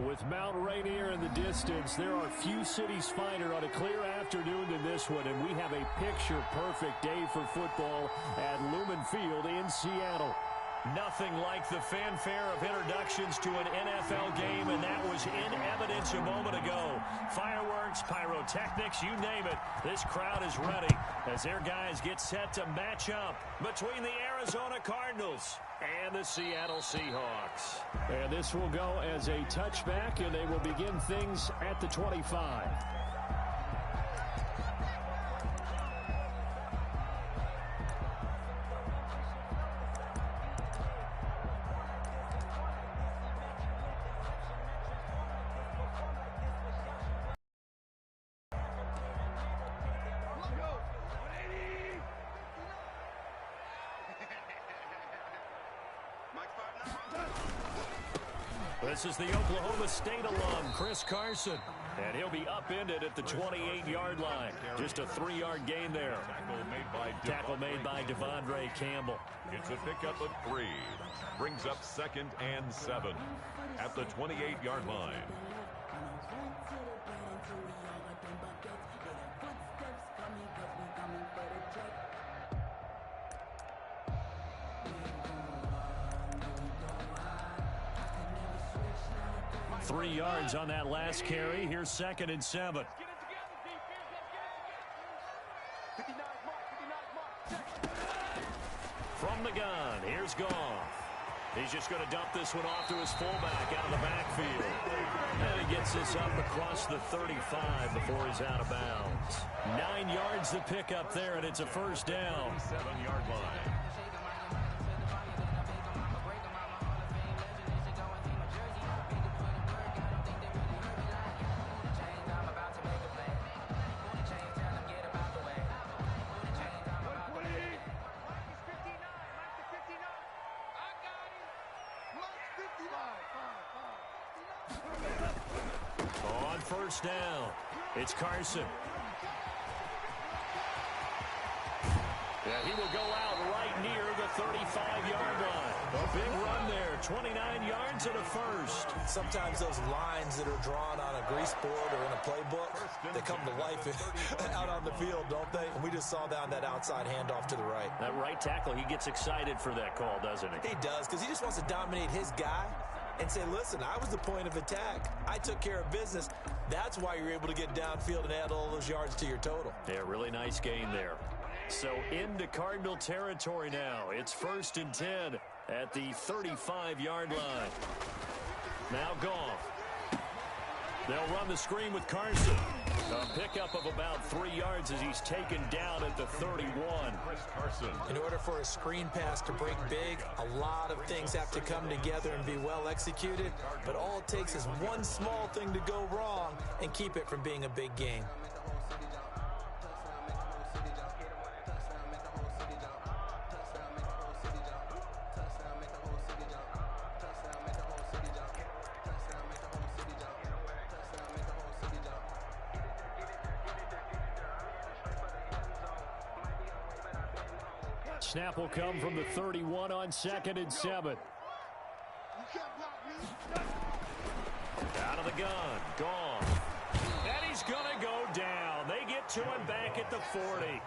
With Mount Rainier in the distance, there are few cities finer on a clear afternoon than this one, and we have a picture-perfect day for football at Lumen Field in Seattle. Nothing like the fanfare of introductions to an NFL game, and that was in evidence a moment ago. Fireworks, pyrotechnics, you name it. This crowd is ready as their guys get set to match up between the Arizona Cardinals and the Seattle Seahawks. And this will go as a touchback, and they will begin things at the 25. This is the Oklahoma State alum, Chris Carson. And he'll be upended at the 28-yard line. Just a 3-yard gain there. Tackle made by Devondre Campbell. It's a pickup of 3. Brings up 2nd and 7 at the 28-yard line. Three yards on that last carry. Here's 2nd and 7. From the gun, here's Goff. He's just going to dump this one off to his fullback out of the backfield. And he gets this up across the 35 before he's out of bounds. 9 yards to pick up there, and it's a first down. 7-yard line. On first down, it's Carson. Yeah, he will go out right near the 35-yard line. A big run there, 29 yards and a first. Sometimes those lines that are drawn on a grease board or in a playbook, they come to life out on the field, don't they? And we just saw that on that outside handoff to the right. That right tackle, he gets excited for that call, doesn't he? He does, because he just wants to dominate his guy and say, listen, I was the point of attack. I took care of business. That's why you're able to get downfield and add all those yards to your total. Yeah, really nice gain there. So into Cardinal territory now. It's 1st and 10 at the 35-yard line. Now Goff. They'll run the screen with Carson. A pickup of about 3 yards as he's taken down at the 31. Chris Carson. In order for a screen pass to break big, a lot of things have to come together and be well executed. But all it takes is one small thing to go wrong and keep it from being a big game. Snap will come from the 31 on 2nd and 7. Out of the gun, Goff. And he's going to go down. They get to him back at the 40.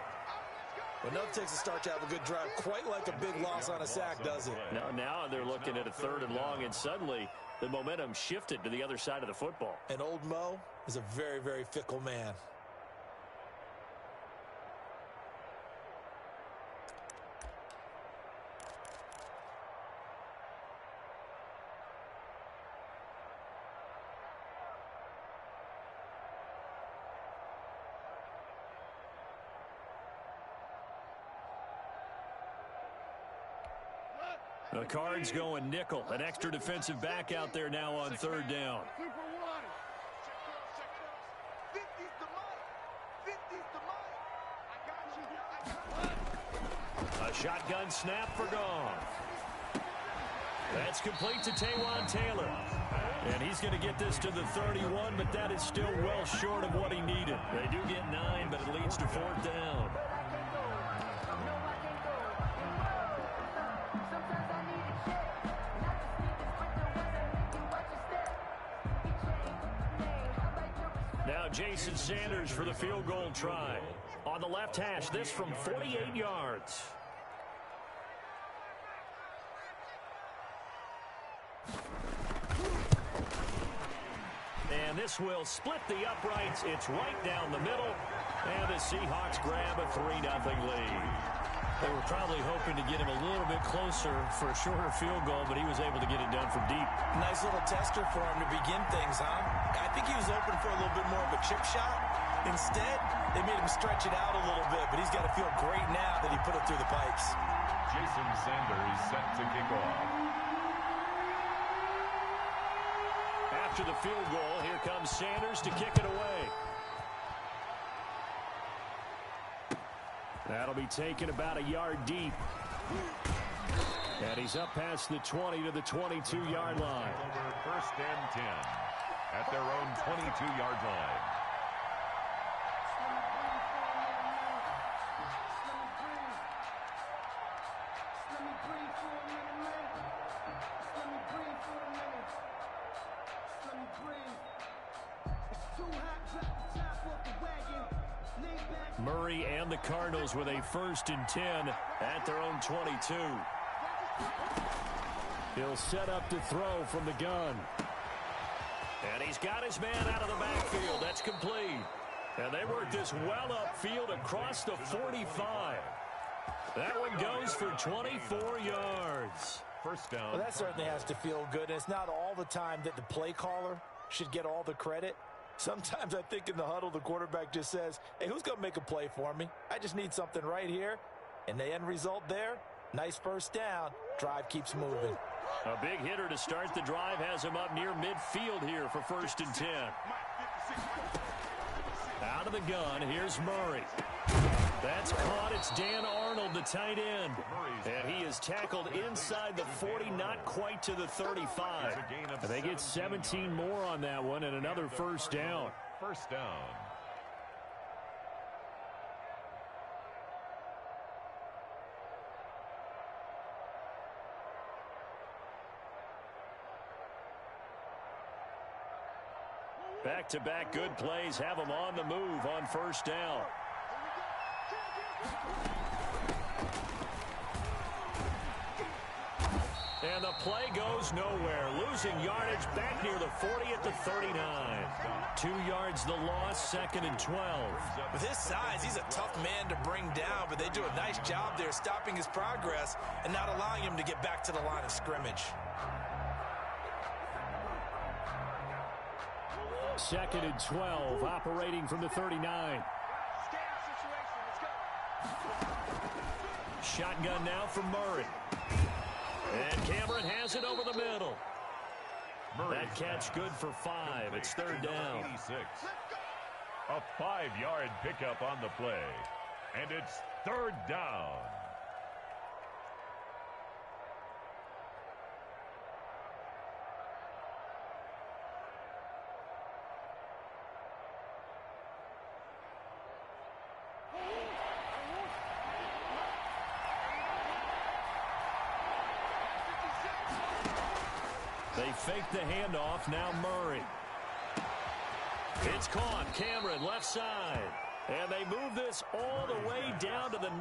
Well, nothing takes a start to have a good drive, quite like a big loss on a sack, does it? Now they're looking at a 3rd and long, and suddenly the momentum shifted to the other side of the football. And old Mo is a very, very fickle man. The Cards going nickel. An extra defensive back out there now on 3rd down. A shotgun snap for Goff. That's complete to Taywan Taylor. And he's going to get this to the 31, but that is still well short of what he needed. They do get 9, but it leads to 4th down. Jason Sanders for the field goal try. On the left hash, this from 48 yards. And this will split the uprights. It's right down the middle. And the Seahawks grab a 3-0 lead. They were probably hoping to get him a little bit closer for a shorter field goal, but he was able to get it done from deep. Nice little tester for him to begin things, huh? I think he was open for a little bit more of a chip shot. Instead, they made him stretch it out a little bit, but he's got to feel great now that he put it through the pipes. Jason Sanders set to kick off. After the field goal, here comes Sanders to kick it away. That'll be taken about a yard deep. And he's up past the 20 to the 22-yard line. Over 1st and 10 at their own 22-yard line. Murray and the Cardinals with a 1st and 10 at their own 22. He'll set up to throw from the gun. And he's got his man out of the backfield. That's complete. And they work this well upfield across the 45. That one goes for 24 yards. 1st down. Well, that certainly has to feel good. And it's not all the time that the play caller should get all the credit. Sometimes I think in the huddle, the quarterback just says, hey, who's going to make a play for me? I just need something right here. And the end result there, nice 1st down. Drive keeps moving. A big hitter to start the drive has him up near midfield here for 1st and 10. Out of the gun, here's Murray. That's caught. It's Dan Arnold, the tight end. And he is tackled inside the 40, not quite to the 35. And they get 17 more on that one and another 1st down. 1st down. Back-to-back good plays have them on the move on 1st down. And the play goes nowhere. Losing yardage back near the 40 at the 39. 2 yards the loss, 2nd and 12. With his size, he's a tough man to bring down, but they do a nice job there stopping his progress and not allowing him to get back to the line of scrimmage. 2nd and 12, operating from the 39. Shotgun now from Murray. And Cameron has it over the middle. That catch good for 5. It's 3rd down. 86. A 5-yard pickup on the play. And it's 3rd down. They fake the handoff. Now Murray. It's caught. Cameron left side. And they move this all the way down to the 9.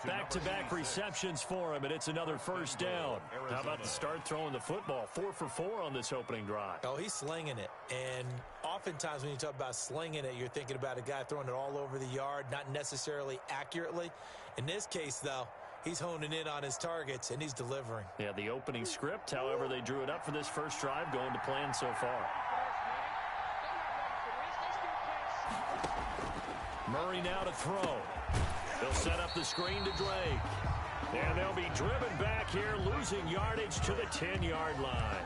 Back-to-back receptions for him, and it's another 1st down. How about the start throwing the football? 4 for 4 on this opening drive. Oh, he's slinging it. And oftentimes when you talk about slinging it, you're thinking about a guy throwing it all over the yard, not necessarily accurately. In this case, though, he's honing in on his targets, and he's delivering. Yeah, the opening script, however, they drew it up for this first drive, going to plan so far. Murray now to throw. They'll set up the screen to Drake. And they'll be driven back here, losing yardage to the 10-yard line.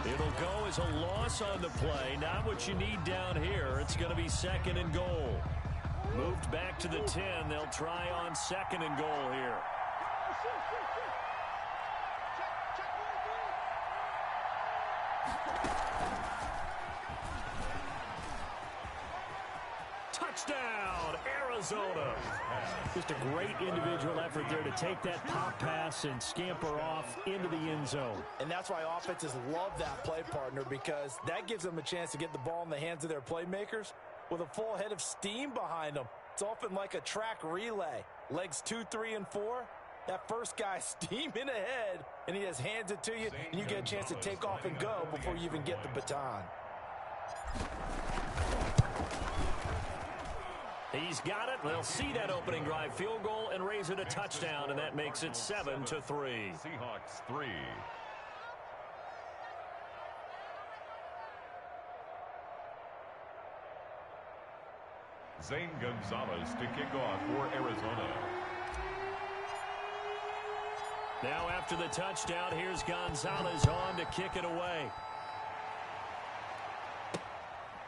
It'll go as a loss on the play. Not what you need down here. It's going to be 2nd and goal. Moved back to the 10. They'll try on 2nd and goal here. Touchdown, Arizona. Just a great individual effort there to take that pop pass and scamper off into the end zone. And that's why offenses love that play partner, because that gives them a chance to get the ball in the hands of their playmakers with a full head of steam behind him. It's often like a track relay. Legs 2, 3, and 4. That first guy steaming ahead, and he just hands it to you, and you get a chance to take off and go before you even get the baton. He's got it. They'll see that opening drive field goal and raise it a touchdown, and that makes it 7-3. Seahawks 3. Zane Gonzalez to kick off for Arizona. Now after the touchdown, here's Gonzalez on to kick it away.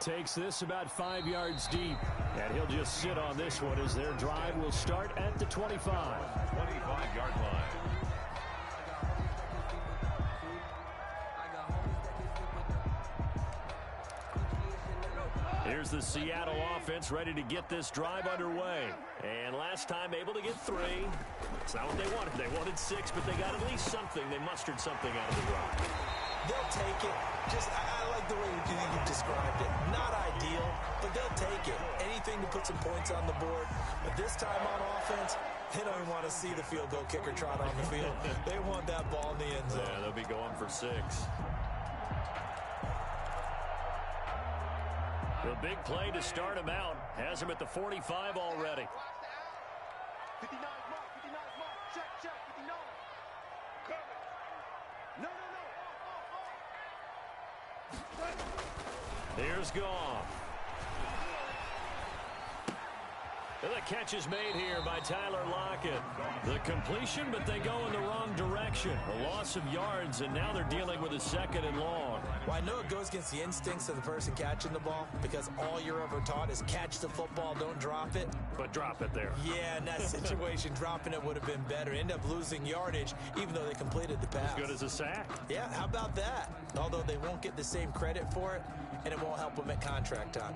Takes this about 5 yards deep, and he'll just sit on this one as their drive will start at the 25. 25-yard line. Here's the Seattle offense ready to get this drive underway. And last time able to get 3. It's not what they wanted. They wanted 6, but they got at least something. They mustered something out of the drive. They'll take it. I like the way you described it. Not ideal, but they'll take it. Anything to put some points on the board. But this time on offense, they don't even want to see the field goal kicker trot on the field. They want that ball in the end zone. Yeah, they'll be going for 6. The big play to start him out has him at the 45 already. 59 mark, 59 mark, check, 59. No. Here's Goff. And the catch is made here by Tyler Lockett. The completion, but they go in the wrong direction. A loss of yards, and now they're dealing with a 2nd and long. Well, I know it goes against the instincts of the person catching the ball because all you're ever taught is catch the football, don't drop it. But drop it there. Yeah, in that situation, dropping it would have been better. End up losing yardage, even though they completed the pass. As good as a sack. Yeah, how about that? Although they won't get the same credit for it, and it won't help them at contract time.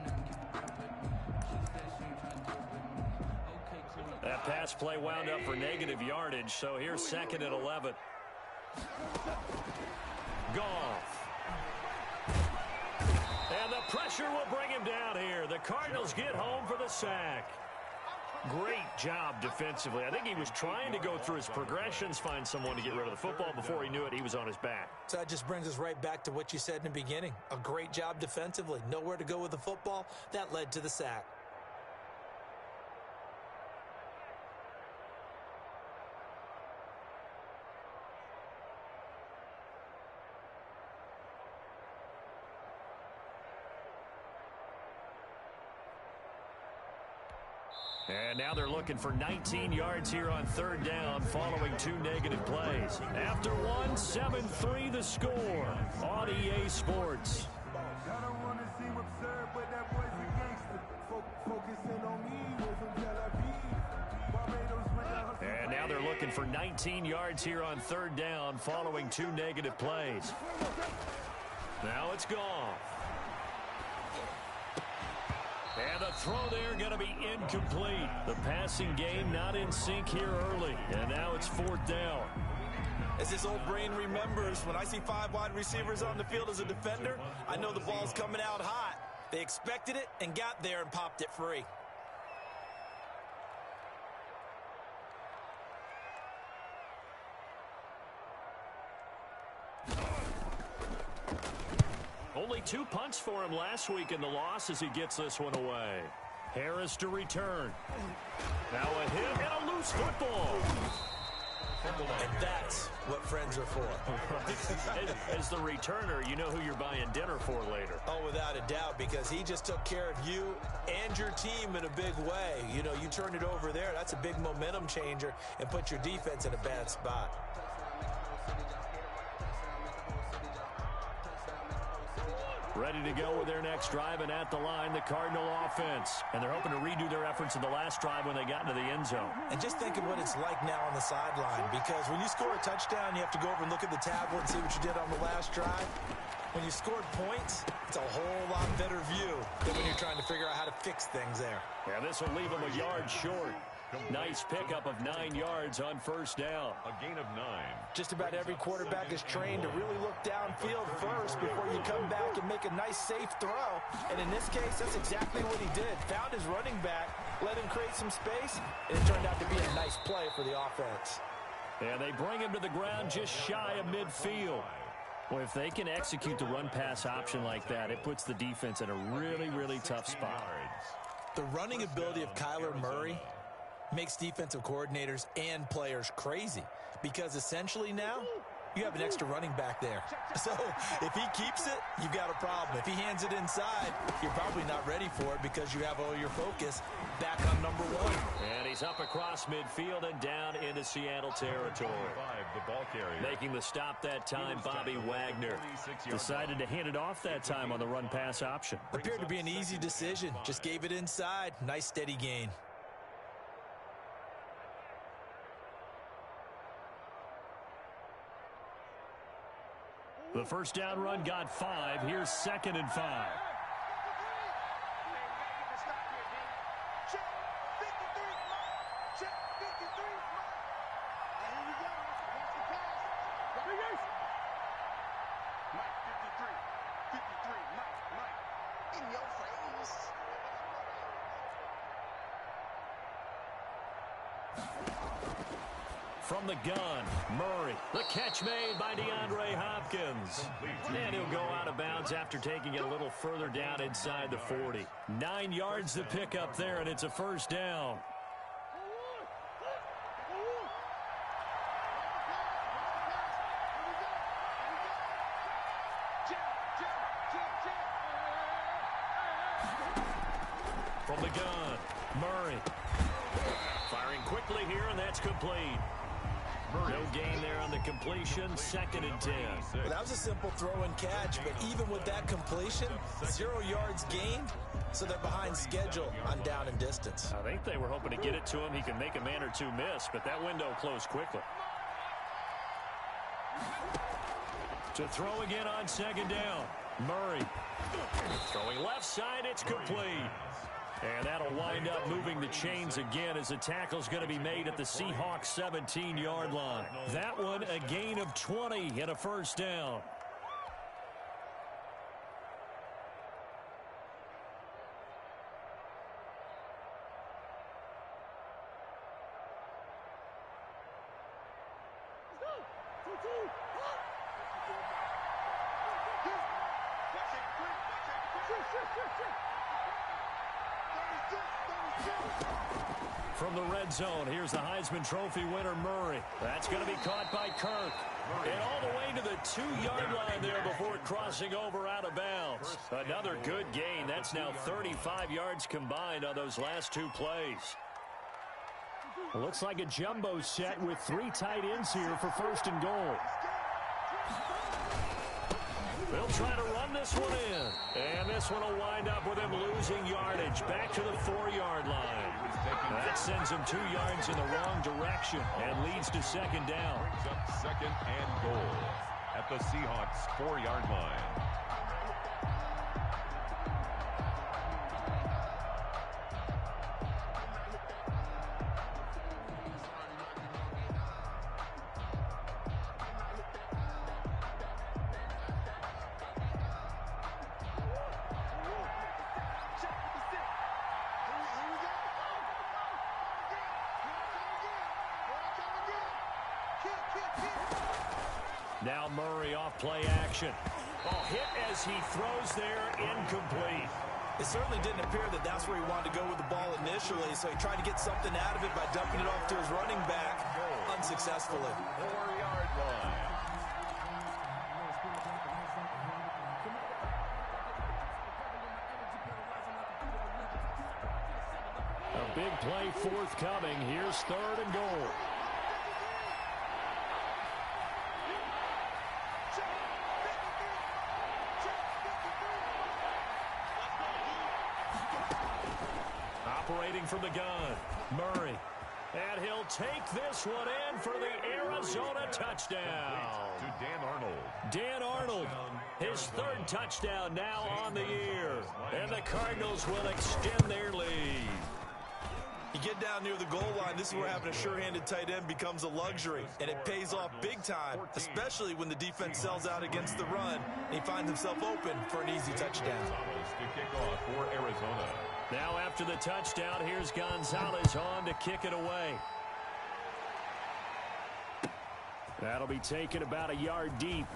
That pass play wound up for negative yardage, so here's 2nd and 11. Goff. And the pressure will bring him down here. The Cardinals get home for the sack. Great job defensively. I think he was trying to go through his progressions, find someone to get rid of the football. Before he knew it, he was on his back. So that just brings us right back to what you said in the beginning. A great job defensively. Nowhere to go with the football. That led to the sack. And now they're looking for 19 yards here on 3rd down following 2 negative plays. After one, 7-3 the score on EA Sports. And now they're looking for 19 yards here on 3rd down following 2 negative plays. Now it's gone. And the throw there going to be incomplete. The passing game not in sync here early. And now it's 4th down. As this old brain remembers, when I see 5 wide receivers on the field as a defender, I know the ball's coming out hot. They expected it and got there and popped it free. Only 2 punts for him last week in the loss as he gets this one away. Harris to return. Now a hit and a loose football. And that's what friends are for. As the returner, you know who you're buying dinner for later. Oh, without a doubt, because he just took care of you and your team in a big way. You know, you turn it over there, that's a big momentum changer and put your defense in a bad spot. Ready to go with their next drive, and at the line, the Cardinal offense. And they're hoping to redo their efforts in the last drive when they got into the end zone. And just think of what it's like now on the sideline, because when you score a touchdown, you have to go over and look at the tablet and see what you did on the last drive. When you scored points, it's a whole lot better view than when you're trying to figure out how to fix things there. Yeah, this will leave them a yard short. Nice pickup of 9 yards on first down. A gain of 9. Just about every quarterback is trained to really look downfield first before you come back and make a nice, safe throw. And in this case, that's exactly what he did. Found his running back, let him create some space, and it turned out to be a nice play for the offense. And they bring him to the ground just shy of midfield. Well, if they can execute the run-pass option like that, it puts the defense in a really, really tough spot. The running ability of Kyler Murray makes defensive coordinators and players crazy because essentially now you have an extra running back there. So if he keeps it, you've got a problem. If he hands it inside, you're probably not ready for it because you have all your focus back on number 1. And he's up across midfield and down into Seattle territory. The ball carrier. Making the stop that time, Bobby Wagner. Decided to hand it off that time on the run-pass option. Appeared to be an easy decision. Just gave it inside. Nice steady gain. The first down run got 5. Here's 2nd and 5. From the gun, Murray. The catch made by DeAndre Hopkins. And he'll go out of bounds after taking it a little further down inside the 40. 9 yards to pick up there, and it's a first down. From the gun, Murray. Firing quickly here, and that's complete. No gain there on the completion. 2nd and 10. Well, that was a simple throw and catch, but even with that completion, 0 yards gained, so they're behind schedule on down and distance. I think they were hoping to get it to him. He can make a man or two miss, but that window closed quickly. To throw again on 2nd down. Murray. Throwing left side, it's complete. And that'll wind up moving the chains again as the tackle's going to be made at the Seahawks 17-yard line. That one a gain of 20 and a first down. From the red zone, here's the Heisman Trophy winner, Murray. That's going to be caught by Kirk. And all the way to the 2-yard line there before crossing over out of bounds. Another good gain. That's now 35 yards combined on those last 2 plays. It looks like a jumbo set with 3 tight ends here for 1st and goal. They'll try to run this one in. And this one will wind up with him losing yardage back to the 4-yard line. That sends him 2 yards in the wrong direction and leads to 2nd down. Brings up 2nd and goal at the Seahawks 4-yard line. Now Murray off play action. Oh, hit as he throws there, incomplete. It certainly didn't appear that that's where he wanted to go with the ball initially, so he tried to get something out of it by dumping it off to his running back unsuccessfully. 4-yard line. A big play forthcoming. Here's 3rd and goal. Operating from the gun, Murray. And he'll take this one in for the Arizona touchdown. To Dan Arnold. Dan Arnold, his 3rd touchdown now on the year. And the Cardinals will extend their lead. You get down near the goal line, this is where having a sure-handed tight end becomes a luxury, and it pays off big time, especially when the defense sells out against the run, and he finds himself open for an easy touchdown. To kick off for Arizona. Now after the touchdown, here's Gonzalez on to kick it away. That'll be taken about a yard deep.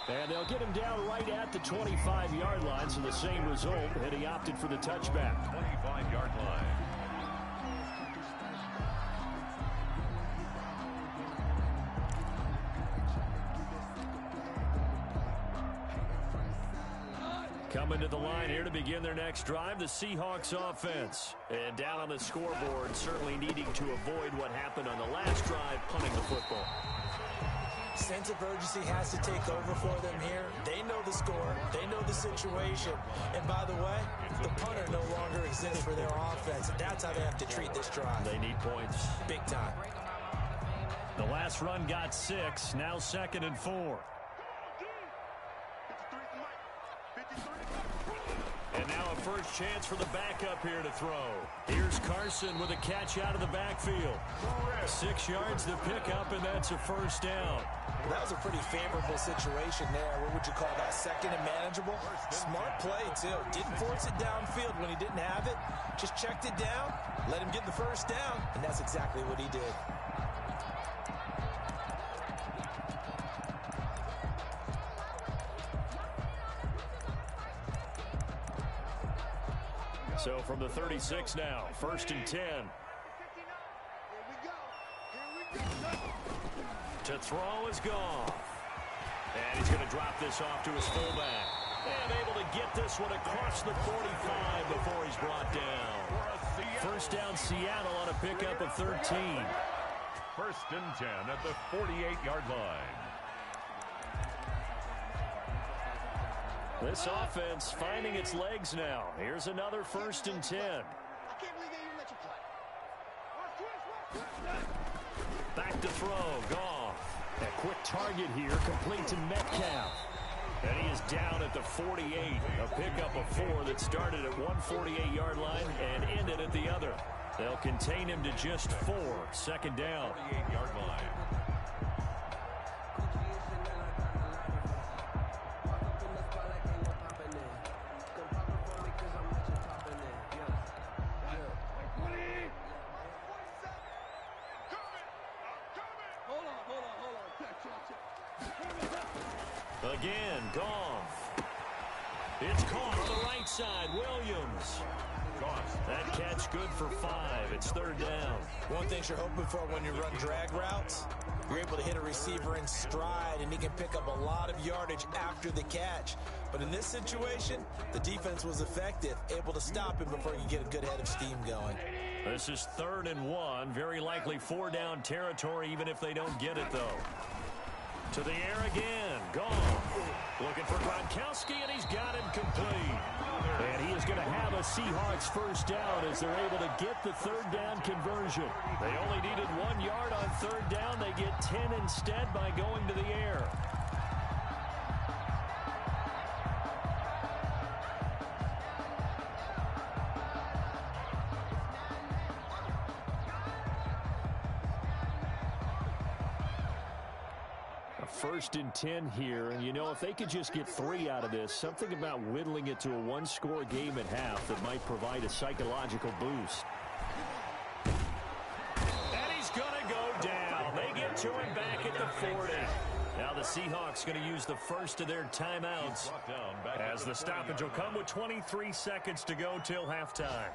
And they'll get him down right at the 25-yard line, so the same result, and he opted for the touchback. 25-yard line. Coming to the line here to begin their next drive, the Seahawks offense. And down on the scoreboard, certainly needing to avoid what happened on the last drive, punting the football. Sense of urgency has to take over for them here. They know the score. They know the situation. And by the way, the punter no longer exists for their offense. That's how they have to treat this drive. They need points. Big time. The last run got 6. Now 2nd and 4. And now a first chance for the backup here to throw. Here's Carson with a catch out of the backfield. 6 yards to pick up, and that's a first down. That was a pretty favorable situation there. What would you call that? Second and manageable? Smart play, too. Didn't force it downfield when he didn't have it. Just checked it down, let him get the first down, and that's exactly what he did. So from the 36 now, 1st and 10. To throw is Goff. And he's going to drop this off to his fullback. And able to get this one across the 45 before he's brought down. First down Seattle on a pickup of 13. 1st and 10 at the 48-yard line. This offense finding its legs now. Here's another 1st and 10. I can't believe they even let you play. Back to throw, Goff. A quick target here, complete to Metcalf. And he is down at the 48. A pickup of 4 that started at one 48-yard line and ended at the other. They'll contain him to just 4. 2nd down. 48-yard line. Again, Goff. It's caught on the right side. Williams. That catch good for 5. It's 3rd down. One thing you're hoping for when you run drag routes, you're able to hit a receiver in stride, and he can pick up a lot of yardage after the catch. But in this situation, the defense was effective, able to stop him before he could get a good head of steam going. This is 3rd and 1. Very likely 4-down territory, even if they don't get it, though. To the air again. Goff. Looking for Gronkowski, and he's got him complete. And he is going to have a Seahawks first down as they're able to get the 3rd down conversion. They only needed 1 yard on 3rd down. They get 10 instead by going to the air. A 1st and 10 here, and you know, if they could just get 3 out of this, something about whittling it to a 1-score game at half that might provide a psychological boost. And he's going to go down. They get to him back at the 40. Now the Seahawks going to use the first of their timeouts as the stoppage will come with 23 seconds to go till halftime.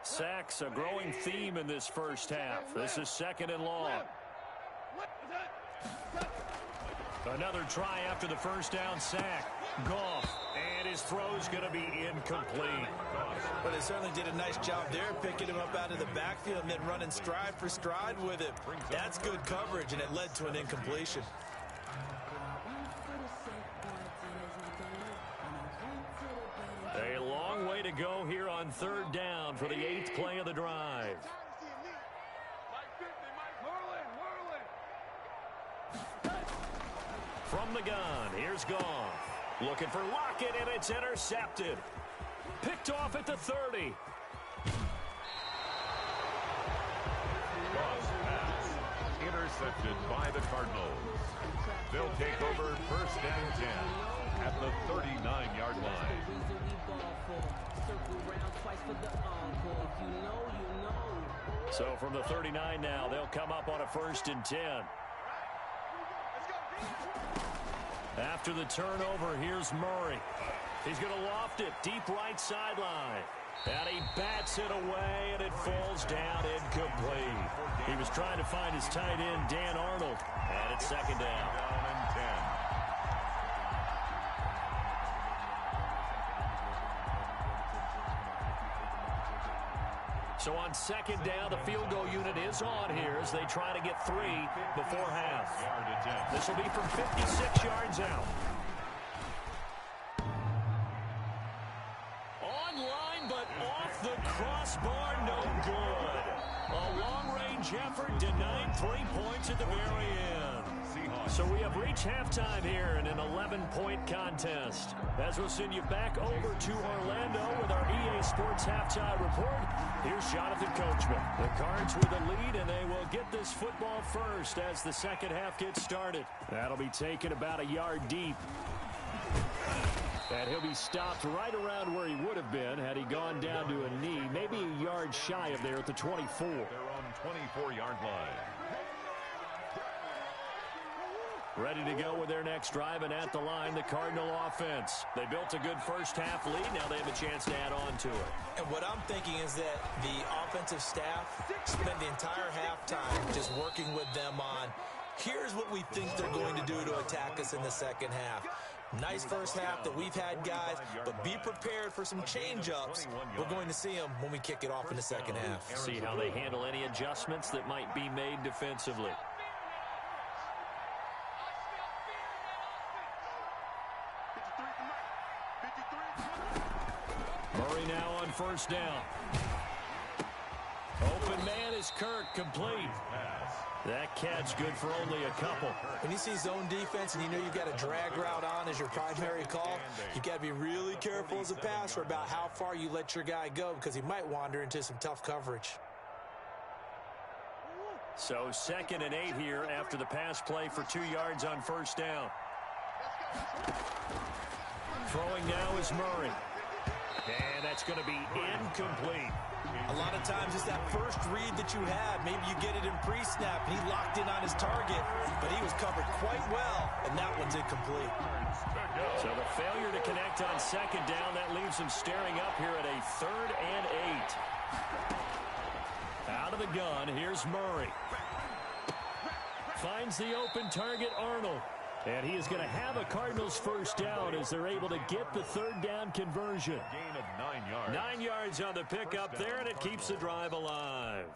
Sacks, a growing theme in this first half. This is 2nd and long. Another try after the first down sack. Goff, and his throw's going to be incomplete. But they certainly did a nice job there, picking him up out of the backfield and then running stride for stride with him. That's good coverage, and it led to an incompletion. A long way to go here on 3rd down for the 8th play of the drive. From the gun, here's Goff. Looking for Lockett, and it's intercepted. Picked off at the 30. Goff's pass intercepted by the Cardinals. They'll take over 1st and 10 at the 39-yard line. So from the 39 now, they'll come up on a 1st and 10. After the turnover, here's Murray. He's going to loft it deep right sideline. And he bats it away, and it falls down incomplete. He was trying to find his tight end, Dan Arnold. And it's 2nd down. Down and 10. So on 2nd down, the field goal unit is on here as they try to get 3 before half. This will be from 56 yards out. Online, but off the crossbar, no good. A long-range effort denied 3 points at the very end. So we have reached halftime here in an 11-point contest. As we'll send you back over to Orlando with our EA Sports Halftime Report, here's Jonathan Coachman. The Cards with the lead, and they will get this football first as the 2nd half gets started. That'll be taken about a yard deep. And he'll be stopped right around where he would have been had he gone down to a knee, maybe a yard shy of there at the 24. They're on 24-yard line. Ready to go with their next drive, and at the line, the Cardinal offense. They built a good 1st half lead. Now they have a chance to add on to it. And what I'm thinking is that the offensive staff spent the entire halftime just working with them on, here's what we think they're going to do to attack us in the 2nd half. Nice 1st half that we've had, guys, but be prepared for some change-ups. We're going to see them when we kick it off in the 2nd half. See how they handle any adjustments that might be made defensively. Murray now on 1st down. Open man is Kirk, complete. That catch good for only a couple. When you see zone defense and you know you've got a drag route on as your primary call, you've got to be really careful as a passer about how far you let your guy go because he might wander into some tough coverage. So 2nd and 8 here after the pass play for 2 yards on 1st down. Throwing now is Murray. And that's going to be incomplete. A lot of times it's that first read that you have. Maybe you get it in pre-snap, and he locked in on his target, but he was covered quite well, and that one's incomplete. So the failure to connect on 2nd down, that leaves him staring up here at a 3rd and 8. Out of the gun, here's Murray. Finds the open target, Arnold. And he is going to have a Cardinals 1st down as they're able to get the 3rd down conversion. Gain of 9 yards. 9 yards on the pickup there, and it keeps the drive alive.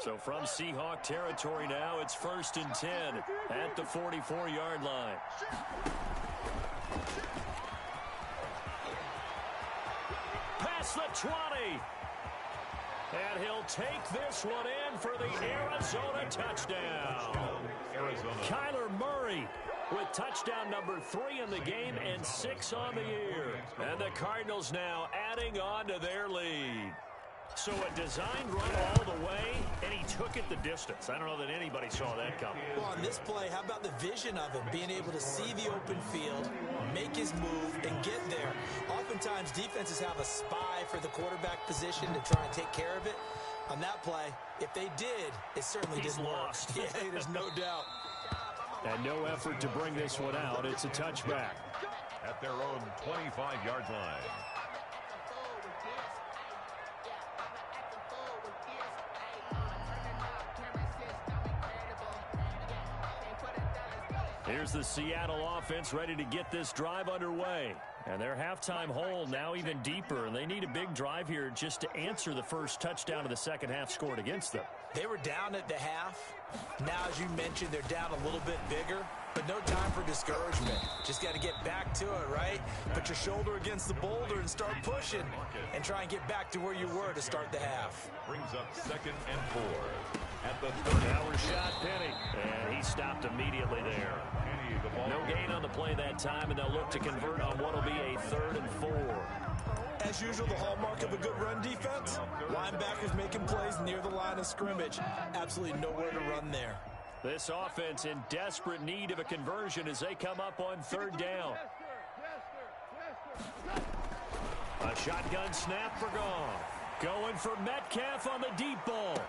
So from Seahawk territory now, it's 1st and 10 at the 44-yard line. Past the 20. And he'll take this one in for the Arizona touchdown. Kyler Murray with touchdown number 3 in the game and 6 on the year. And the Cardinals now adding on to their lead. So a designed run all the way, and he took it the distance. I don't know that anybody saw that coming. Well, on this play, how about the vision of him, being able to see the open field, make his move, and get there. Oftentimes, defenses have a spy for the quarterback position to try and take care of it. On that play, if they did, it certainly didn't lost. work. Yeah, there's no doubt. And no effort to bring this one out. It's a touchback. At their own 25-yard line. Here's the Seattle offense ready to get this drive underway. And their halftime hole now even deeper, and they need a big drive here just to answer the first touchdown of the 2nd half scored against them. They were down at the half. Now, as you mentioned, they're down a little bit bigger. But no time for discouragement. Just got to get back to it, right? Put your shoulder against the boulder and start pushing. And try and get back to where you were to start the half. Brings up 2nd and 4 at the 30. Shot Penny. And he stopped immediately there. No gain on the play that time, and they'll look to convert on what will be a 3rd and 4. As usual, the hallmark of a good run defense, linebackers making plays near the line of scrimmage. Absolutely nowhere to run there. This offense in desperate need of a conversion as they come up on 3rd down. A shotgun snap for Goff. Going for Metcalf on the deep ball.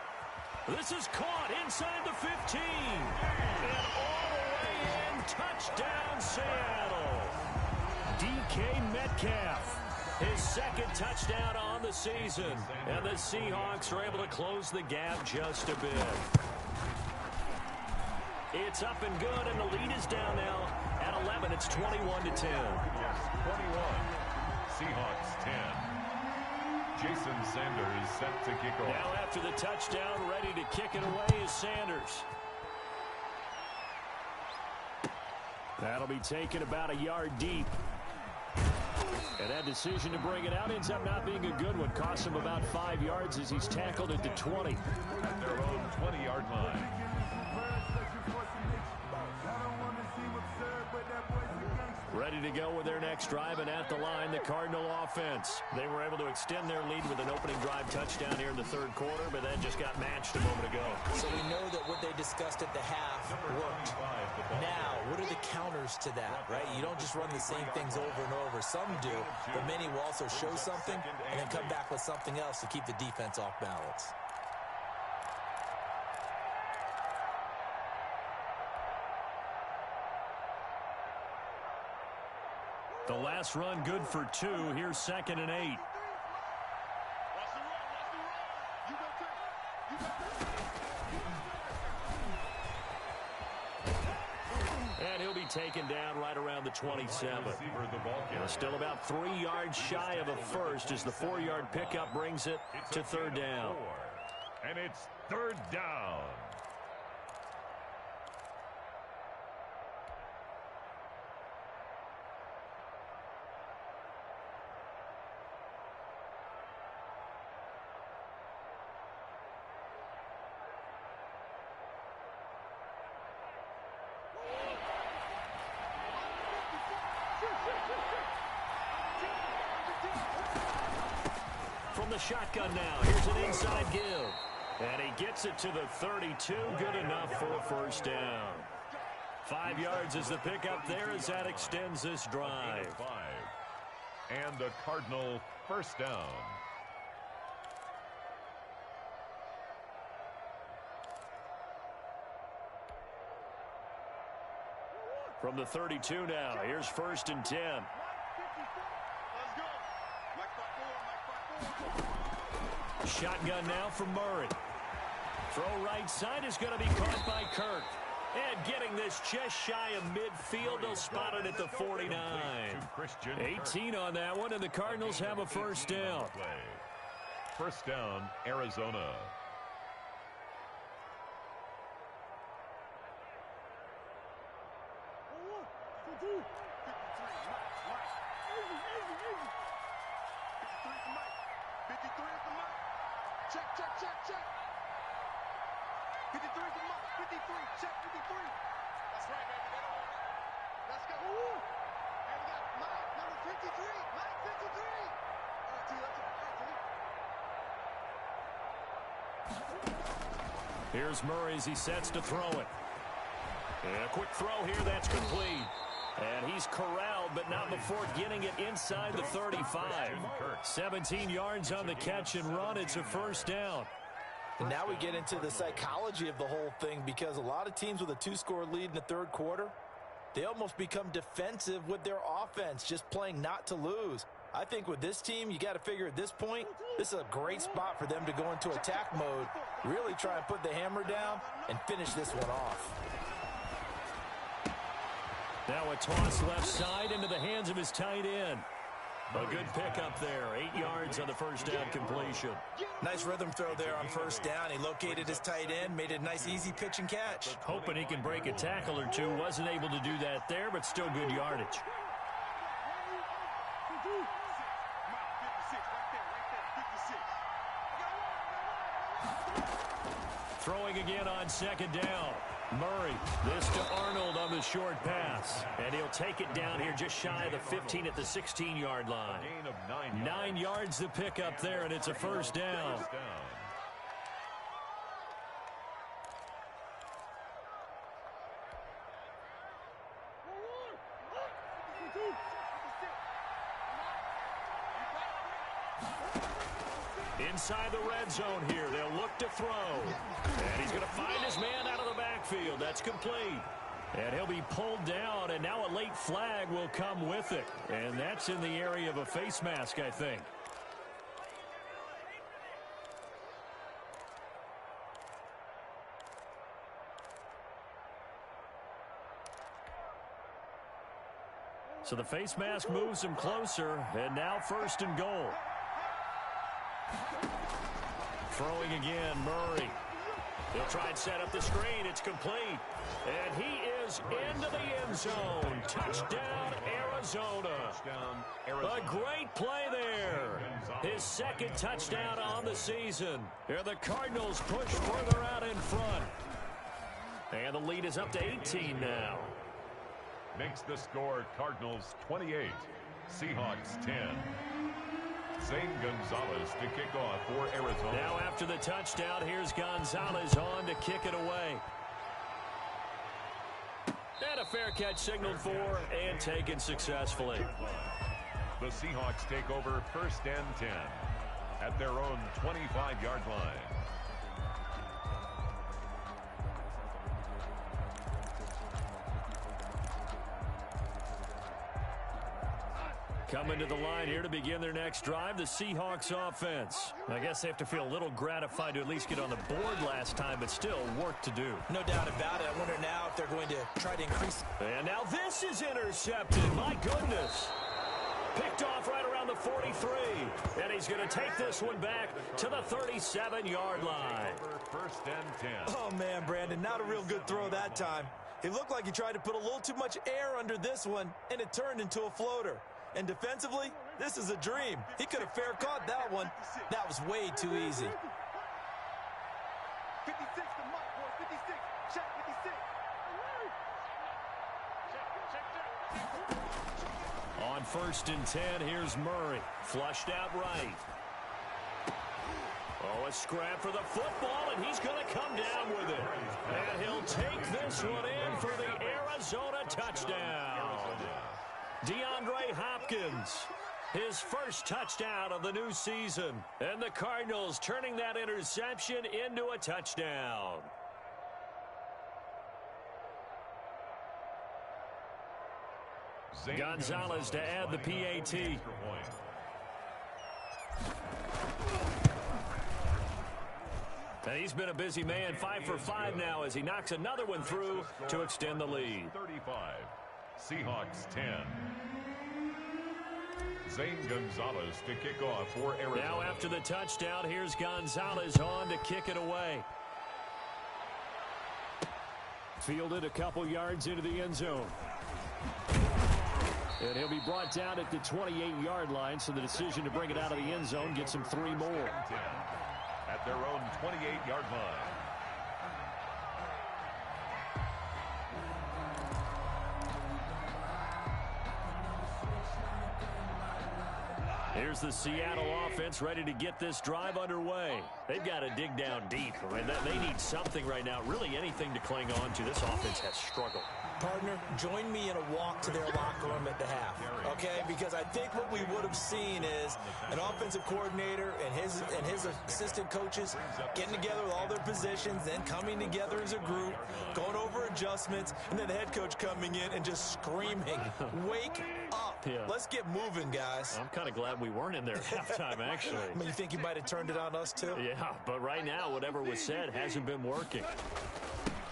This is caught inside the 15. And all the way in, touchdown Seattle. DK Metcalf. His 2nd touchdown on the season. And the Seahawks are able to close the gap just a bit. It's up and good, and the lead is down now at 11. It's 21-10. 21. Seahawks 10. Jason Sanders set to kick off. Now after the touchdown, ready to kick it away is Sanders. That'll be taken about a yard deep. And that decision to bring it out ends up not being a good one. Costs him about 5 yards as he's tackled at the 20. At their own 20-yard line. Ready to go with their next drive, and at the line, the Cardinal offense. They were able to extend their lead with an opening drive touchdown here in the 3rd quarter, but that just got matched a moment ago. So we know that what they discussed at the half worked. Now, what are the counters to that, right? You don't just run the same things over and over. Some do, but many will also show something and then come back with something else to keep the defense off balance. The last run good for 2. Here's 2nd and 8. And he'll be taken down right around the 27. Still about 3 yards shy of a first as the 4-yard pickup brings it to 3rd down. And it's 3rd down. From the shotgun now, here's an inside give. And he gets it to the 32, good enough for a 1st down. 5 yards is the pickup there as that extends this drive. And the Cardinal 1st down. From the 32 now, here's 1st and 10. Shotgun now from Murray. Throw right side is going to be caught by Kirk. And getting this just shy of midfield, they'll spot it at the 49. 18 on that one, and the Cardinals have a 1st down. 1st down, Arizona. Check. 53 for Mike. 53. Check 53. That's right, baby. They don't want it. Let's go. And we got Mike, number 53. Mike, 53. All right, T. Let's go. Here's Murray as he sets to throw it. And a quick throw here, that's complete. And he's corralled, but not before getting it inside the 35. 17 yards on the catch and run. It's a 1st down. And now we get into the psychology of the whole thing, because a lot of teams with a 2-score lead in the 3rd quarter, they almost become defensive with their offense, just playing not to lose. I think with this team, you got to figure at this point, this is a great spot for them to go into attack mode, really try and put the hammer down and finish this one off. Now a toss left side into the hands of his tight end. A good pickup there. 8 yards on the first down completion. Nice rhythm throw there on first down. He located his tight end, made it a nice easy pitch and catch. Hoping he can break a tackle or two. Wasn't able to do that there, but still good yardage. Throwing again on second down. Murray, this to Arnold on the short pass. And he'll take it down here just shy of the 15 at the 16-yard line. 9 yards to pick up there, and it's a first down. Inside the red zone here. They'll look to throw. And he's going to find his man out of the backfield. That's complete. And he'll be pulled down, and now a late flag will come with it. And that's in the area of a face mask, I think. So the face mask moves him closer, and now first and goal. Throwing again, Murray. He'll try and set up the screen. It's complete. And he is into the end zone. Touchdown, Arizona. A great play there. His second touchdown on the season. Here the Cardinals push further out in front. And the lead is up to 18 now. Makes the score Cardinals 28, Seahawks 10. Zane Gonzalez to kick off for Arizona. Now after the touchdown, here's Gonzalez on to kick it away. And a fair catch signaled for and taken successfully. The Seahawks take over first and 10 at their own 25-yard line. Coming to the line here to begin their next drive, the Seahawks offense. I guess they have to feel a little gratified to at least get on the board last time, but still work to do. No doubt about it. I wonder now if they're going to try to increase. And now this is intercepted. My goodness. Picked off right around the 43. And he's going to take this one back to the 37-yard line. First and 10. Oh, man, Brandon, not a real good throw that time. It looked like he tried to put a little too much air under this one, and it turned into a floater. And defensively, this is a dream. He could have fair caught that one. That was way too easy. 56 to Mike, boy. 56. Check 56. On first and 10, here's Murray. Flushed out right. Oh, a scrap for the football, and he's going to come down with it. And he'll take this one in for the Arizona touchdown. DeAndre Hopkins, his first touchdown of the new season. And the Cardinals turning that interception into a touchdown. Gonzalez to add the PAT. And he's been a busy man, 5 for 5 now as he knocks another one through to extend the lead. 35, Seahawks 10. Zane Gonzalez to kick off for Arizona. Now after the touchdown, here's Gonzalez on to kick it away. Fielded a couple yards into the end zone. And he'll be brought down at the 28-yard line, so the decision to bring it out of the end zone gets him 3 more. At their own 28-yard line. Here's the Seattle offense ready to get this drive underway. They've got to dig down deep. I mean, they need something right now, really anything to cling on to. This offense has struggled. Partner, join me in a walk to their locker room at the half, okay? Because I think what we would have seen is an offensive coordinator and his assistant coaches getting together with all their positions, then coming together as a group, going over adjustments, and then the head coach coming in and just screaming, wake up. Yeah. Let's get moving, guys. I'm kind of glad we weren't in there at halftime, actually. I mean, you think you might have turned it on us, too? Yeah, but right now, whatever was said hasn't been working.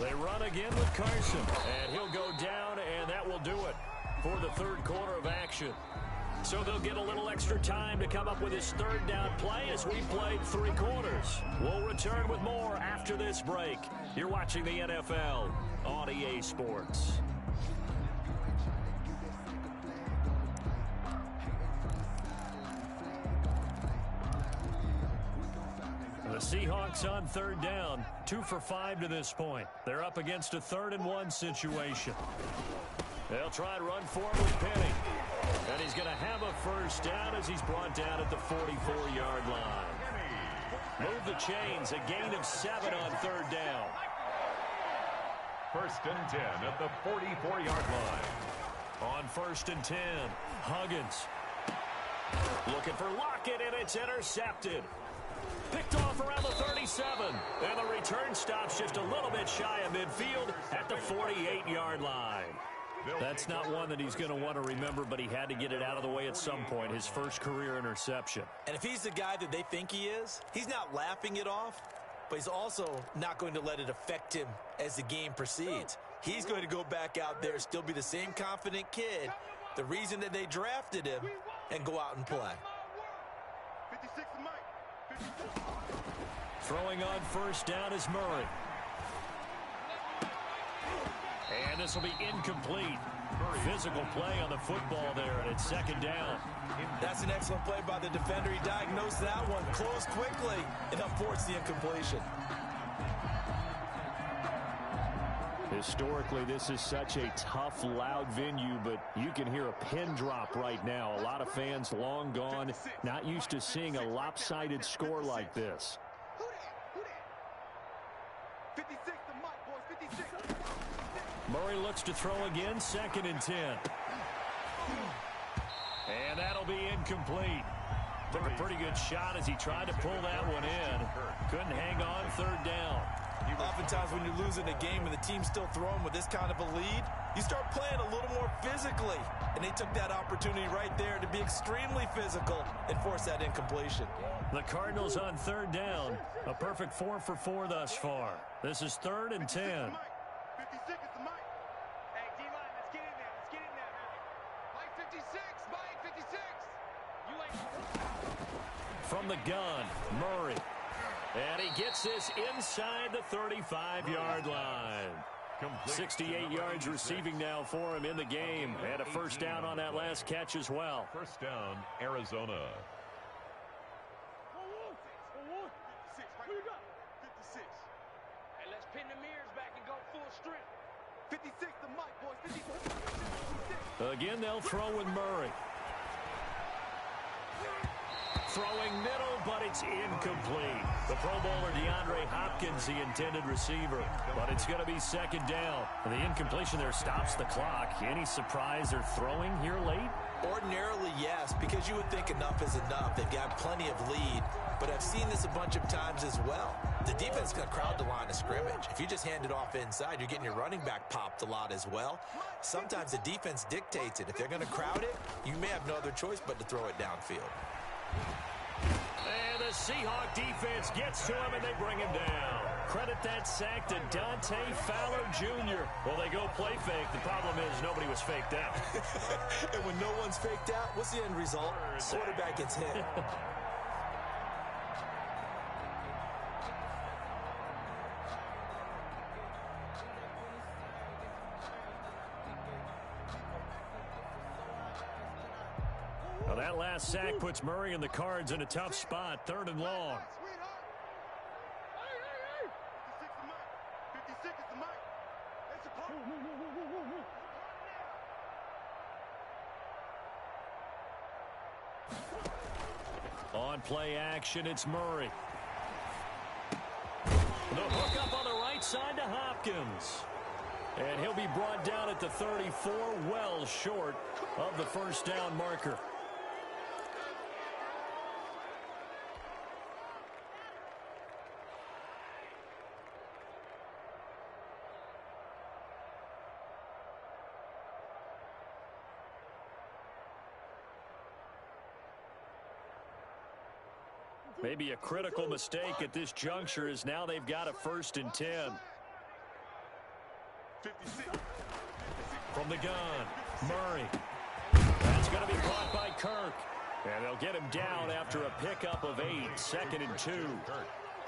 They run again with Carson, and he'll go down, and that will do it for the third quarter of action. So they'll get a little extra time to come up with his third down play as we played 3 quarters. We'll return with more after this break. You're watching the NFL on EA Sports. The Seahawks on third down, 2 for 5 to this point. They're up against a 3rd-and-1 situation. They'll try and run forward with Penny. And he's going to have a first down as he's brought down at the 44-yard line. Move the chains, a gain of 7 on third down. 1st and 10 at the 44-yard line. On 1st and 10, Huggins. Looking for Lockett, and it's intercepted. Picked off around the 37. And the return stops just a little bit shy of midfield at the 48-yard line. That's not one that he's going to want to remember, but he had to get it out of the way at some point, his first career interception. And if he's the guy that they think he is, he's not laughing it off, but he's also not going to let it affect him as the game proceeds. He's going to go back out there, still be the same confident kid, the reason that they drafted him, and go out and play. 56 to Mike. Throwing on first down is Murray. And this will be incomplete. Physical play on the football there, and it's 2nd down. That's an excellent play by the defender. He diagnosed that one, closed quickly, and forced the incompletion. Historically, this is such a tough, loud venue, but you can hear a pin drop right now. A lot of fans long gone, not used to seeing a lopsided score like this. 56 to Mike, boys, 56. Murray looks to throw again, 2nd and 10. And that'll be incomplete. Took a pretty good shot as he tried to pull that one in. Couldn't hang on 3rd down. Oftentimes when you're losing a game and the team's still throwing with this kind of a lead, you start playing a little more physically. And they took that opportunity right there to be extremely physical and force that incompletion. The Cardinals on 3rd down. A perfect 4 for 4 thus far. This is 3rd and 10. 56 is the Mike. Hey, D-line, let's get in there. Let's get in there, man. Mike 56, Mike 56. You ain't... From the gun, Murray. And he gets this inside the 35-yard line. 68 yards receiving now for him in the game. And a first down on that last catch as well. 1st down, Arizona. 56. Hey, let's pin the mirrors back and go full strength. 56 to Mike, boys. 56. Again, they'll throw with Murray. Throwing middle, but it's incomplete. The Pro Bowler DeAndre Hopkins, the intended receiver. But it's going to be 2nd down. And the incompletion there stops the clock. Any surprise they're throwing here late? Ordinarily, yes, because you would think enough is enough. They've got plenty of lead, but I've seen this a bunch of times as well. The defense is going to crowd the line of scrimmage. If you just hand it off inside, you're getting your running back popped a lot as well. Sometimes the defense dictates it. If they're going to crowd it, you may have no other choice but to throw it downfield. And the Seahawk defense gets to him, and they bring him down. Credit that sack to Dante Fowler Jr. Well, they go play fake. The problem is nobody was faked out. And when no one's faked out, what's the end result? Quarterback gets hit. Well, that last sack puts Murray and the Cards in a tough spot, 3rd and long. 56 is the Mike. It's a clock. On play action, it's Murray. The hook up on the right side to Hopkins. And he'll be brought down at the 34, well short of the first down marker. Maybe a critical mistake at this juncture is now they've got a 1st and 10. 56. From the gun, Murray. That's It's going to be caught by Kirk. And they'll get him down after a pickup of 8, 2nd and 2.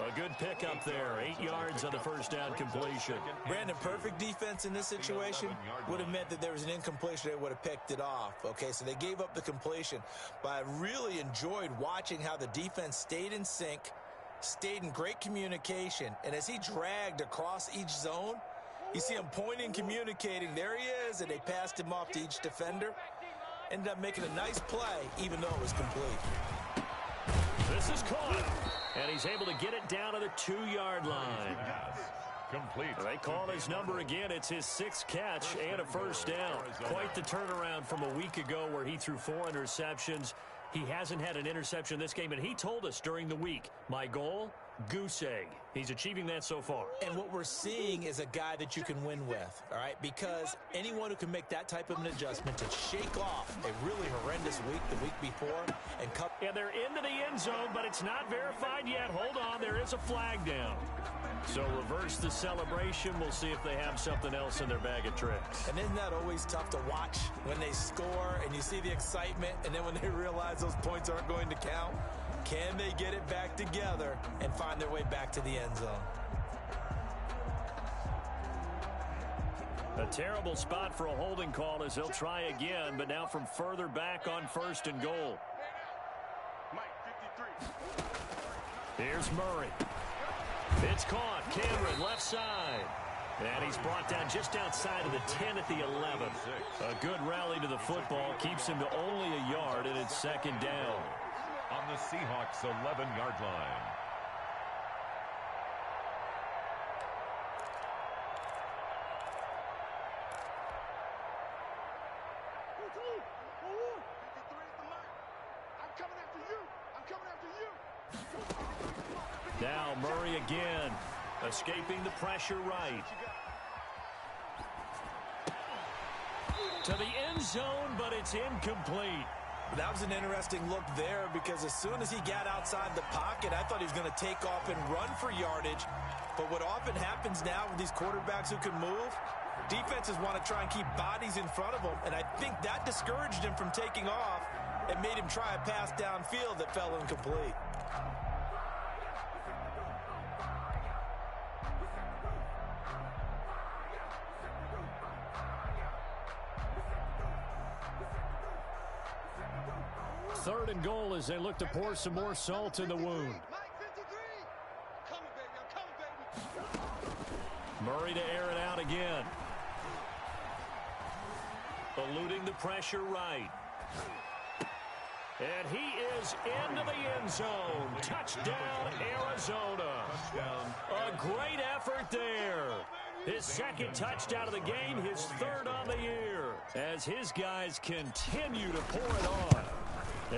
A good pickup there, 8 yards on the first down completion. Brandon, perfect defense in this situation would have meant that there was an incompletion. They would have picked it off. Okay, so they gave up the completion. But I really enjoyed watching how the defense stayed in sync, stayed in great communication. And as he dragged across each zone, you see him pointing, communicating. There he is, and they passed him off to each defender. Ended up making a nice play, even though it was complete. This is caught, and he's able to get it down to the 2-yard line. Complete. They call his number again. It's his 6th catch and a first down. Quite the turnaround from a week ago where he threw 4 interceptions. He hasn't had an interception this game, and he told us during the week, my goal, goose egg. He's achieving that so far. And what we're seeing is a guy that you can win with, all right? Because anyone who can make that type of an adjustment to shake off a really horrendous week the week before and cut. Yeah, they're into the end zone, but it's not verified yet. Hold on, there is a flag down. So reverse the celebration. We'll see if they have something else in their bag of tricks. And isn't that always tough to watch when they score and you see the excitement, and then when they realize those points aren't going to count? Can they get it back together and find their way back to the end zone? A terrible spot for a holding call as they'll try again, but now from further back on 1st and goal. Here's Murray. It's caught. Cameron, left side. And he's brought down just outside of the 10 at the 11. A good rally to the football keeps him to only a yard, and it's 2nd down. On the Seahawks' 11-yard line. Now Murray again, escaping the pressure right. To the end zone, but it's incomplete. That was an interesting look there because as soon as he got outside the pocket, I thought he was going to take off and run for yardage. But what often happens now with these quarterbacks who can move, defenses want to try and keep bodies in front of them. And I think that discouraged him from taking off and made him try a pass downfield that fell incomplete. Third and goal as they look to pour some more salt in the wound. Murray to air it out again. Eluding the pressure right. And he is into the end zone. Touchdown, Arizona. A great effort there. His 2nd touchdown of the game, his 3rd on the year. As his guys continue to pour it on.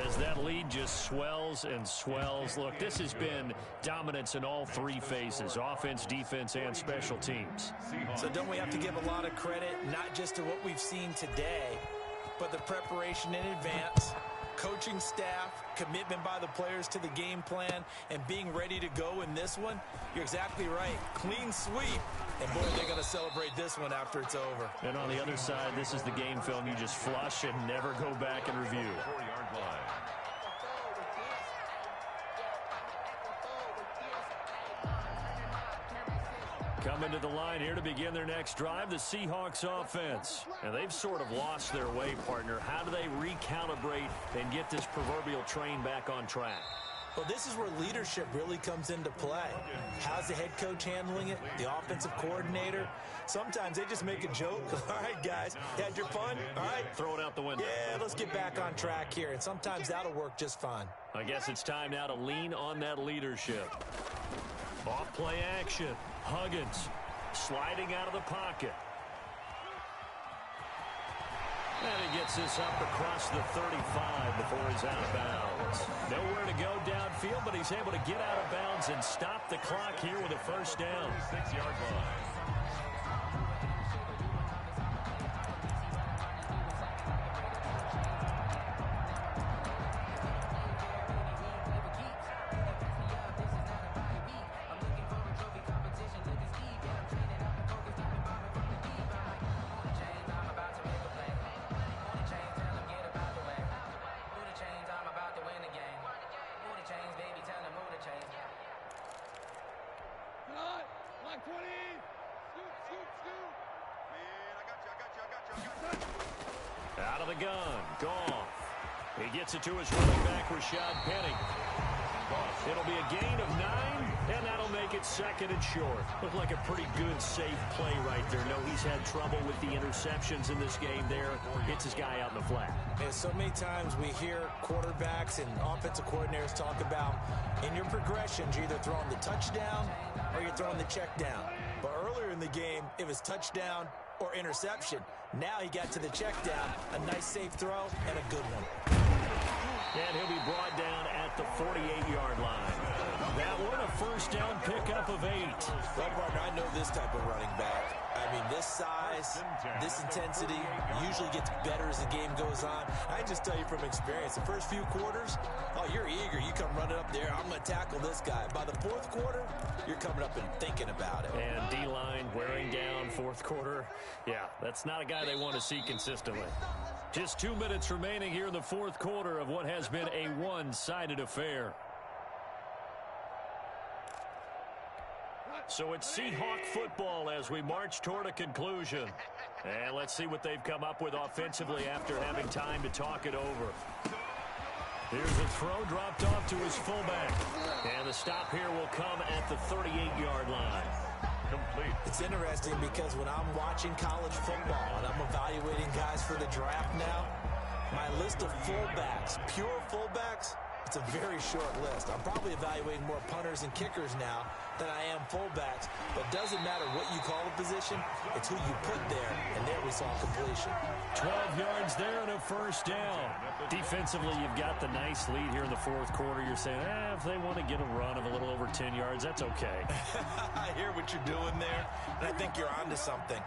As that lead just swells and swells. Look, this has been dominance in all 3 phases, offense, defense, and special teams. So don't we have to give a lot of credit, not just to what we've seen today, but the preparation in advance, coaching staff, commitment by the players to the game plan, and being ready to go in this one? You're exactly right. Clean sweep. And, boy, they're going to celebrate this one after it's over. And on the other side, this is the game film you just flush and never go back and review. 4-yard line. Coming to the line here to begin their next drive, the Seahawks offense. And they've sort of lost their way, partner. How do they recalibrate and get this proverbial train back on track? Well, this is where leadership really comes into play. How's the head coach handling it? The offensive coordinator? Sometimes they just make a joke. All right, guys, you had your fun? All right. Throw it out the window. Yeah, let's get back on track here. And sometimes that'll work just fine. I guess it's time now to lean on that leadership. Off play action. Huggins sliding out of the pocket. And he gets this up across the 35 before he's out of bounds. Nowhere to go downfield, but he's able to get out of bounds and stop the clock here with a first down. 6-yard line. Out of the gun, Goff. He gets it to his running back, Rashad Penny. It'll be a gain of 9, and that'll make it 2nd and short. Looked like a pretty good, safe play right there. No, he's had trouble with the interceptions in this game there. Hits his guy out in the flat. And so many times we hear quarterbacks and offensive coordinators talk about in your progressions, you're either throwing the touchdown or you're throwing the check down. But earlier in the game, it was touchdown or interception. Now he got to the check down, a nice safe throw, and a good one. And he'll be brought down at the 48-yard line. That one, a first down pickup of 8. Well, partner, I know this type of running back. I mean, this size, this intensity usually gets better as the game goes on. I just tell you from experience, the first few quarters, oh, you're eager. You come running up there, I'm going to tackle this guy. By the 4th quarter, you're coming up and thinking about it. And D-line wearing down 4th quarter. Yeah, that's not a guy they want to see consistently. Just 2 minutes remaining here in the 4th quarter of what has been a one-sided affair. So it's Seahawk football as we march toward a conclusion. And let's see what they've come up with offensively after having time to talk it over. Here's a throw dropped off to his fullback. And the stop here will come at the 38-yard line. Complete. It's interesting because when I'm watching college football and I'm evaluating guys for the draft now, my list of fullbacks, pure fullbacks, it's a very short list. I'm probably evaluating more punters and kickers now than I am fullbacks. But it doesn't matter what you call the position, it's who you put there, and there we saw completion. 12 yards there and a first down. Defensively, you've got the nice lead here in the 4th quarter. You're saying, if they want to get a run of a little over 10 yards, that's okay. I hear what you're doing there, and I think you're onto something.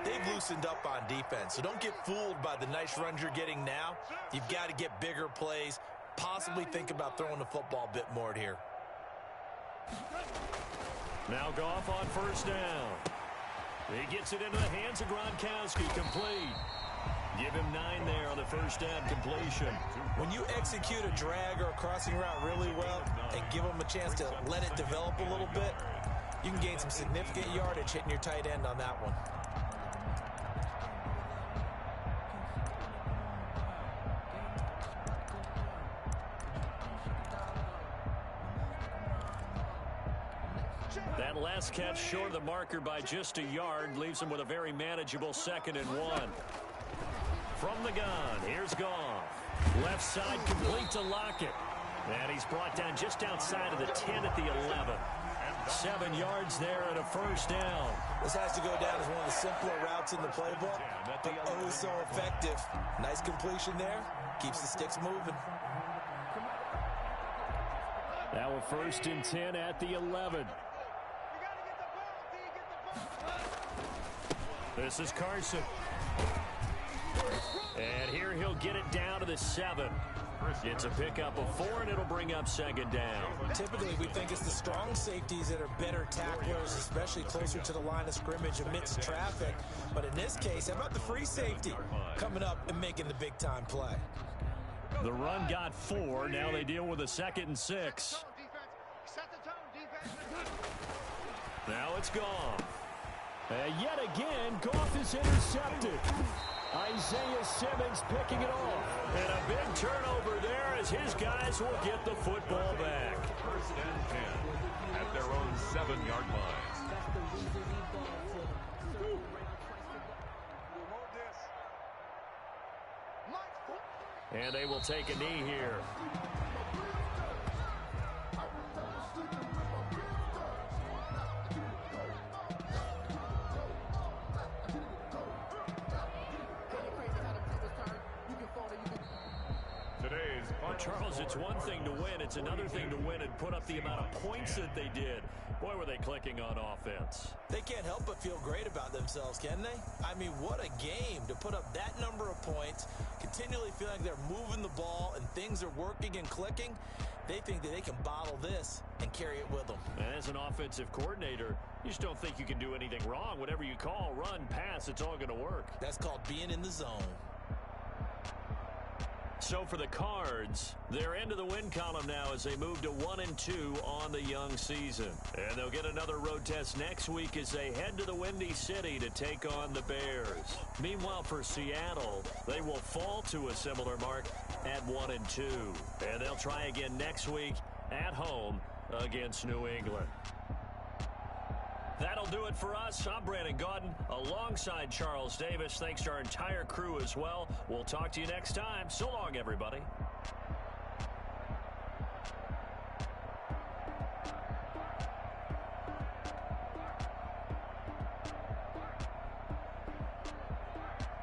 They've loosened up on defense, so don't get fooled by the nice runs you're getting now. You've got to get bigger plays, possibly think about throwing the football a bit more here. Now Goff on first down. He gets it into the hands of Gronkowski, complete. Give him 9 there on the first down completion. When you execute a drag or a crossing route really well and give them a chance to let it develop a little bit, you can gain some significant yardage hitting your tight end on that one. That last catch short of the marker by just a yard leaves him with a very manageable 2nd and 1. From the gun, here's Goff. Left side complete to Lockett. And he's brought down just outside of the 10 at the 11. 7 yards there and a first down. This has to go down as one of the simpler routes in the playbook, but oh so effective. Nice completion there. Keeps the sticks moving. Now a 1st and 10 at the 11. This is Carson. And here he'll get it down to the 7. It's a pickup of 4, and it'll bring up 2nd down. Typically, we think it's the strong safeties that are better tacklers, especially closer to the line of scrimmage amidst traffic. But in this case, how about the free safety coming up and making the big-time play? The run got 4. Now they deal with a 2nd and 6. Now it's Goff. Yet again, Goff is intercepted. Isaiah Simmons picking it off. And a big turnover there as his guys will get the football back. 1st and 10 at their own 7-yard line. And they will take a knee here. Charles, it's one thing to win. It's another thing to win and put up the amount of points that they did. Boy, were they clicking on offense. They can't help but feel great about themselves, can they? I mean, what a game to put up that number of points, continually feel like they're moving the ball and things are working and clicking. They think that they can bottle this and carry it with them. And as an offensive coordinator, you just don't think you can do anything wrong. Whatever you call, run, pass, it's all going to work. That's called being in the zone. So for the Cards, they're into the win column now as they move to 1-2 on the young season. And they'll get another road test next week as they head to the Windy City to take on the Bears. Meanwhile, for Seattle, they will fall to a similar mark at 1-2. And they'll try again next week at home against New England. That'll do it for us. I'm Brandon Gaudin alongside Charles Davis. Thanks to our entire crew as well. We'll talk to you next time. So long, everybody.